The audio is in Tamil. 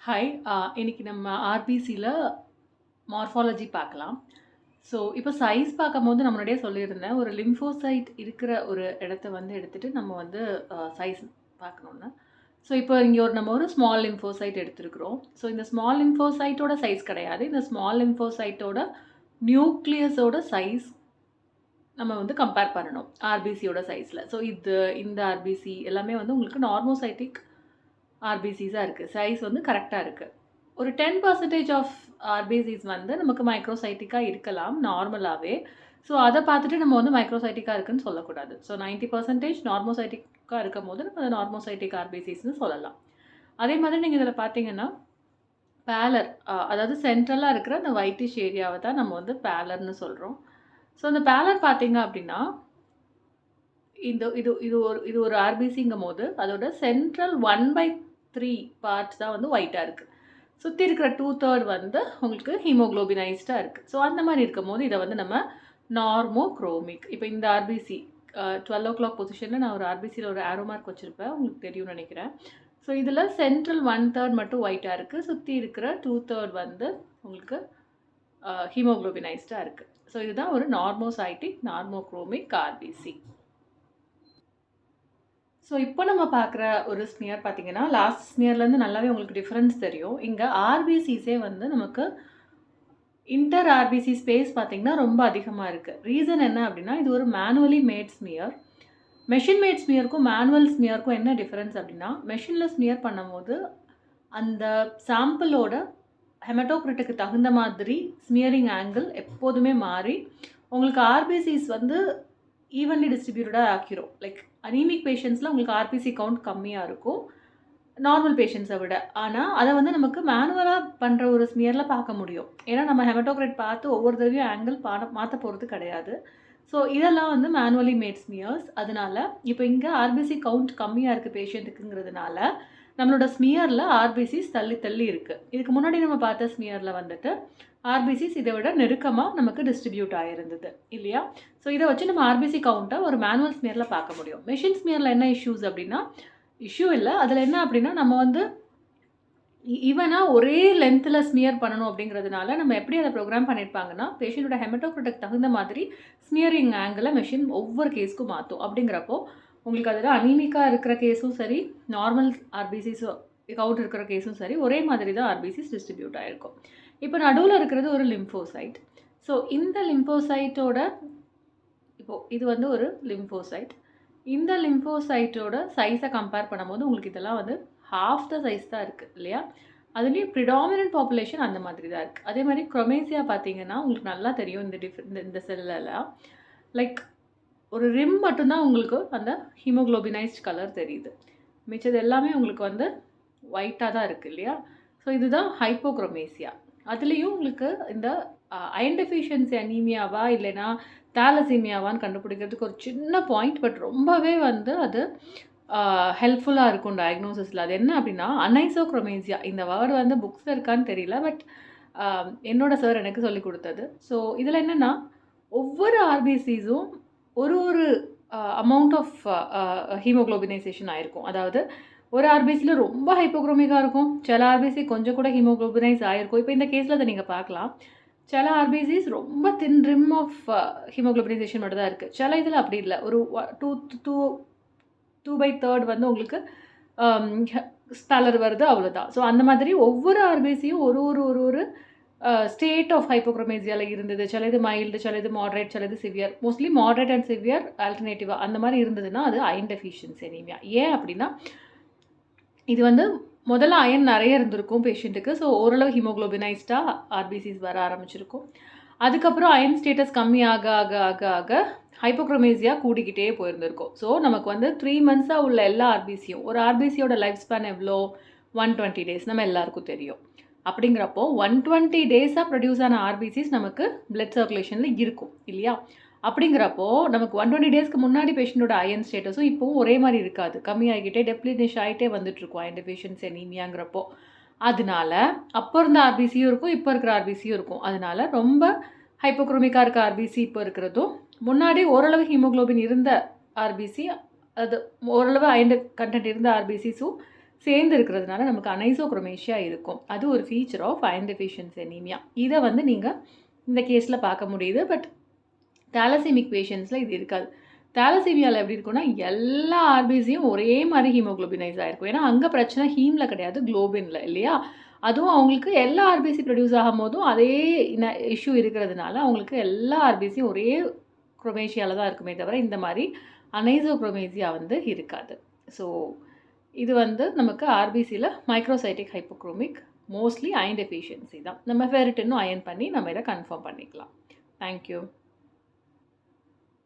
ஹாய். இன்னைக்கு நம்ம ஆர்பிசில மார்ஃபாலஜி பார்க்கலாம். ஸோ, இப்போ சைஸ் பார்க்கும்போது நான் முன்னாடியே சொல்லியிருந்தேன். ஒரு லிம்போசைட் இருக்கிற ஒரு இடத்த வந்து எடுத்துட்டு நம்ம வந்து சைஸ் பார்க்கணும்னு. ஸோ, இப்போ இங்க நம்ம ஒரு ஸ்மால் லிம்போசைட் எடுத்திருக்கிறோம். ஸோ, இந்த ஸ்மால் லிம்போசைட்டோட சைஸ் கிடையாது. இந்த ஸ்மால் லிம்போசைட்டோட நியூக்ளியஸோட சைஸ் நம்ம வந்து கம்பேர் பண்ணணும். ஆர்பிசியோட சைஸ்ல. ஸோ, இந்த ஆர்பிசி எல்லாமே வந்து உங்களுக்கு நார்மோசைட்டிக் ஆர்பிசிஸா இருக்கு. சைஸ் வந்து கரெக்ட்டா இருக்கு. ஒரு 10% ஆஃப் ஆர்பிசிஸ் வந்து நமக்கு மைக்ரோசைட்டிக்கா இருக்கலாம் நார்மலாவே. ஸோ, அத பார்த்துட்டு நம்ம வந்து மைக்ரோசைட்டிக்கா இருக்குன்னு சொல்லக்கூடாது. ஸோ, 90% நார்மோசைட்டிக்கா இருக்கும்போது நம்ம அத நார்மோசைட்டிக் ஆர்பிசிஸ்ன்னு சொல்லலாம். அதே மாதிரி நீங்க இதில பார்த்தீங்கன்னா, பேலர் அதாவது சென்ட்ரலா இருக்கிற அந்த ஒயிட்டிஷ் ஏரியாவ தான் நம்ம வந்து பேலர்ன்னு சொல்றோம். ஸோ, அந்த பேலர் பார்த்தீங்க அப்டின்னா, இந்த இது இது ஒரு ஆர்பிசிங்கும்போது அதோட சென்ட்ரல் 1/3 பார்ட்ஸ் தான் வந்து ஒயிட்டா இருக்கு. சுத்தி இருக்கிற 2/3 வந்து உங்களுக்கு ஹீமோகுளோபினைஸ்டா இருக்கு. ஸோ, அந்த மாரி இருக்கும்போது இத வந்து நம்ம நார்மோக்ரோமிக். இப்ப இந்த ஆர்பிசி 12:00 பொசிஷன்ல நான் ஒரு ஆர்பிசில ஒரு ஆரோ மார்க் வச்சிருப்பேன். உங்களுக்கு தெரியும்னு நெனைக்கிறேன். ஸோ, இதுல சென்ட்ரல் 1/3 மட்டும் ஒயிட்டா இருக்கு. சுத்தி இருக்கிற 2/3 வந்து உங்களுக்கு ஹீமோகுளோபினைஸ்டா இருக்கு. ஸோ, இதுதான் ஒரு நார்மோசைட்டிக் நார்மோக்ரோமிக் ஆர்பிசி. ஸோ, இப்போ நம்ம பார்க்குற ஒரு ஸ்மியர் பார்த்தீங்கன்னா, லாஸ்ட் ஸ்மியர்லேருந்து நல்லாவே உங்களுக்கு டிஃபரன்ஸ் தெரியும். இங்க ஆர்பிசிஸே வந்து நமக்கு இன்டர் ஆர்பிசி ஸ்பேஸ் பார்த்தீங்கன்னா, ரொம்ப அதிகமா இருக்கு. ரீசன் என்ன அப்டின்னா, இது ஒரு manually made smear. Machine made ஸ்மியருக்கும், மேனுவல் ஸ்மியருக்கும் என்ன டிஃபரன்ஸ் அப்டின்னா, மெஷின்ல ஸ்மியர் பண்ணும்போது, அந்த சாம்பிளோட ஹெமட்டோக்ரிட்டுக்கு தகுந்த மாதிரி ஸ்மியரிங் ஆங்கிள் எப்போதுமே மாறி, உங்களுக்கு ஆர்பிசிஸ் வந்து ஈவன்லி டிஸ்ட்ரிபியூட்டடா ஆக்கிரும். லைக் அனீமிக் பேஷண்ட்ஸ்ல உங்களுக்கு ஆர்பிசி கவுண்ட் கம்மியா இருக்கும். நார்மல் பேஷண்ட்ஸ விட. ஆனா, அத வந்து நமக்கு மேனுவலா பண்ற ஒரு ஸ்மியர்ல பார்க்க முடியும். ஏன்னா, நம்ம ஹெமட்டோக்ரைட் பார்த்து ஒவ்வொரு தடவையும் ஆங்கிள் மாத்த போறது கிடையாது. ஸோ, இதெல்லாம் வந்து மேனுவலி மேட் ஸ்மியர்ஸ். அதனால இப்ப இங்க ஆர்பிசி கவுண்ட் கம்மியா இருக்கு பேஷண்ட்டுக்குங்கிறதுனால, நம்மளோட ஸ்மியர்ல ஆர்பிசிஸ் தள்ளி தள்ளி இருக்கு. இதுக்கு முன்னாடி நம்ம பார்த்த ஸ்மியர்ல வந்துட்டு, ஆர்பிசிஸ் இத விட நெருக்கமா நமக்கு டிஸ்ட்ரிபியூட் ஆயிருந்தது. இல்லையா? ஸோ, இத வச்சு நம்ம ஆர்பிசி கவுண்ட்ட ஒரு மேனுவல் ஸ்மியர்ல பார்க்க முடியும். மெஷின் ஸ்மியர்ல என்ன இஷ்யூஸ் அப்டின்னா, இஷ்யூ இல்ல. அதுல என்ன அப்டின்னா, நம்ம வந்து ஈவனா ஒரே லென்த்ல ஸ்மியர் பண்ணணும் அப்படிங்கிறதுனால, நம்ம எப்படி அத புரோகிராம் பண்ணியிருப்பாங்கன்னா, பேஷண்ட்டோட ஹெமட்டோக்ரிட்டுக்கு தகுந்த மாதிரி ஸ்மியரிங் ஆங்கிள மெஷின் ஒவ்வொரு கேஸ்க்கும் மாத்தும். அப்படிங்கிறப்போ, உங்களுக்கு அதுல அனீமிக்கா இருக்கிற கேஸும் சரி, நார்மல் ஆர்பிசிஸ் கவுண்ட் இருக்கிற கேஸும் சரி, ஒரே மாதிரி தான் ஆர்பிசிஸ் டிஸ்ட்ரிபியூட் ஆயிருக்கும். இப்ப நடுவுல இருக்கிறது ஒரு லிம்போசைட். ஸோ, இந்த லிம்போசைட்டோட இப்போ இது வந்து ஒரு லிம்போசைட். இந்த லிம்போசைட்டோட சைஸ கம்பேர் பண்ணும்போது உங்களுக்கு இதெல்லாம் வந்து ஹால்ஃப் த சைஸ் தான் இருக்கு இல்லையா? அதுலயும் பிரிடாமினன்ட் பாப்புலேஷன் அந்த மாதிரி தான் இருக்கு. அதே மாரி குரோமேசியா பார்த்தீங்கன்னா, உங்களுக்கு நல்லா தெரியும் இந்த செல்லலாம். லைக் ஒரு ரிம் மட்டும் தான் உங்களுக்கு அந்த ஹீமோகுளோபினைஸ்ட் கலர் தெரியுது. மிச்சது எல்லாமே உங்களுக்கு வந்து ஒயிட்டா தான் இருக்கு இல்லையா? ஸோ இதுதான் ஹைப்போகுரோமேசியா. அதுலயும் உங்களுக்கு இந்த அயர்ன் டெஃபிஷியன்சி அனீமியாவா இல்லைன்னா தாலசீமியாவான்னு கண்டுபிடிக்கிறதுக்கு ஒரு சின்ன பாயிண்ட். பட் ரொம்பவே வந்து அது ஹெல்ப்ஃபுல்லா இருக்கும் டயக்னோசிஸ்ல. அது என்ன அப்டின்னா, அனைசோக்ரோமேசியா இந்த வேர்ட் வந்து புக்ஸ்ல இருக்கான்னு தெரியல. பட் என்னோட சார் எனக்கு சொல்லிக் குடுத்தது. ஸோ இதுல என்னன்னா, ஒவ்வொரு ஆர்பிசிஸும் ஒரு அமௌண்ட் ஆஃப் ஹீமோகுளோபினைசேஷன் ஆயிருக்கும். அதாவது ஒரு ஆர்பிசில ரொம்ப ஹைப்போகுரோமிக்கா இருக்கும். சில ஆர்பிசி கொஞ்சம் கூட ஹீமோகுளோபினைஸ் ஆயிருக்கும். இப்ப இந்த கேஸ்ல அத நீங்க பார்க்கலாம். சில ஆர்பிசிஸ் ரொம்ப தின் ரிம் ஆஃப் ஹீமோகுளோபினைசேஷன் மட்டும் தான் இருக்கு. சில இதுல அப்படி இல்ல. ஒரு 2/3 வந்து உங்களுக்கு ஸ்பெல்லர் வருது அவ்வளோதான். ஸோ அந்த மாதிரி ஒவ்வொரு ஆர்பிசியும் ஒரு ஸ்டேட் ஆஃப் ஹைப்போக்ரோமேசியால இருந்தது. சிலது மைல்டு, சிலது மாடரேட், சிலது severe. Mostly moderate and severe ஆல்டர்னேட்டிவா அந்த மாரி இருந்ததுன்னா, அது அயர்ன் டெஃபிஷியன்சி அனீமியா. ஏன் அப்படின்னா, இது வந்து முதல்ல அயர்ன் நெறைய இருந்திருக்கும் பேஷண்ட்டுக்கு. ஸோ ஓரளவு ஹீமோகுளோபினைஸ்டா ஆர்பிசிஸ் வர ஆரம்பிச்சிருக்கும். அதுக்கப்புறம் அயர்ன் ஸ்டேட்டஸ் கம்மி ஆக ஹைப்போக்ரோமேசியா கூடிக்கிட்டே போயிருந்திருக்கும். ஸோ நமக்கு வந்து 3 மந்த்ஸா உள்ள எல்லா ஆர்பிசியும் ஒரு ஆர்பிசியோட லைஃப் ஸ்பேன் எவ்வளோ? 120 டேஸ் நம்ம எல்லாருக்கும் தெரியும். அப்படிங்கிறப்போ 120 டேஸா ப்ரொடியூஸ் ஆன ஆர்பிசிஸ் நமக்கு பிளட் சர்க்குலேஷன்ல இருக்கும் இல்லையா? அப்படிங்கிறப்போ நமக்கு 120 டேஸ்க்கு முன்னாடி பேஷண்ட்டோட அயர்ன் ஸ்டேட்டஸும் இப்பவும் ஒரே மாரி இருக்காது. கம்மியாகிட்டே டெப்ளீனிஷ் ஆயிட்டே வந்துட்டுருக்கும் அயர்ன் டெஃபிஷியன்சி அனீமியாங்கிறப்போ. அதனால அப்போ இருந்த ஆர்பிசியும் இருக்கும், இப்போ இருக்கிற ஆர்பிசியும் இருக்கும். அதனால ரொம்ப ஹைப்போக்ரோமிக்கா இருக்க ஆர்பிசி இப்போ இருக்கிறதும், முன்னாடி ஓரளவு ஹீமோகுளோபின் இருந்த ஆர்பிசி, அது ஓரளவு அயர்ன் கன்டென்ட் இருந்த ஆர்பிசிஸும் சேர்ந்து இருக்கிறதுனால நமக்கு அனைசோக்ரோமேஷியா இருக்கும். அது ஒரு feature of iron deficiency anaemia. இத வந்து நீங்க இந்த கேஸ்ல பார்க்க முடியுது. பட் தாலசீமிக் பேஷண்ட்ஸ்ல இது இருக்காது. தாலசீமியால எப்படி இருக்கும்னா, எல்லா ஆர்பிசியும் ஒரே மாரி ஹீமோகுளோபினைஸ் ஆயிருக்கும். ஏன்னா, அங்க பிரச்சனை ஹீம்ல கிடையாது, குளோபின்ல இல்லையா? அதுவும் அவங்களுக்கு எல்லா ஆர்பிசி ப்ரொடியூஸ் ஆகும்போதும் அதே இஷ்யூ இருக்கிறதுனால, அவங்களுக்கு எல்லா ஆர்பிசியும் ஒரே குரோமேஷியால தான் இருக்குமே தவிர, இந்த மாரி அனைசோக்ரோமேசியா வந்து இருக்காது. ஸோ, இது வந்து நமக்கு ஆர்பிசில மைக்ரோசைட்டிக் ஹைப்போக்ரோமிக் மோஸ்ட்லி அயர்ன் டெஃபிஷியன்சி தான். நம்ம ஃபெரிட்டினும் அயர்ன் பண்ணி நம்ம இத கன்ஃபார்ம் பண்ணிக்கலாம். Thank you.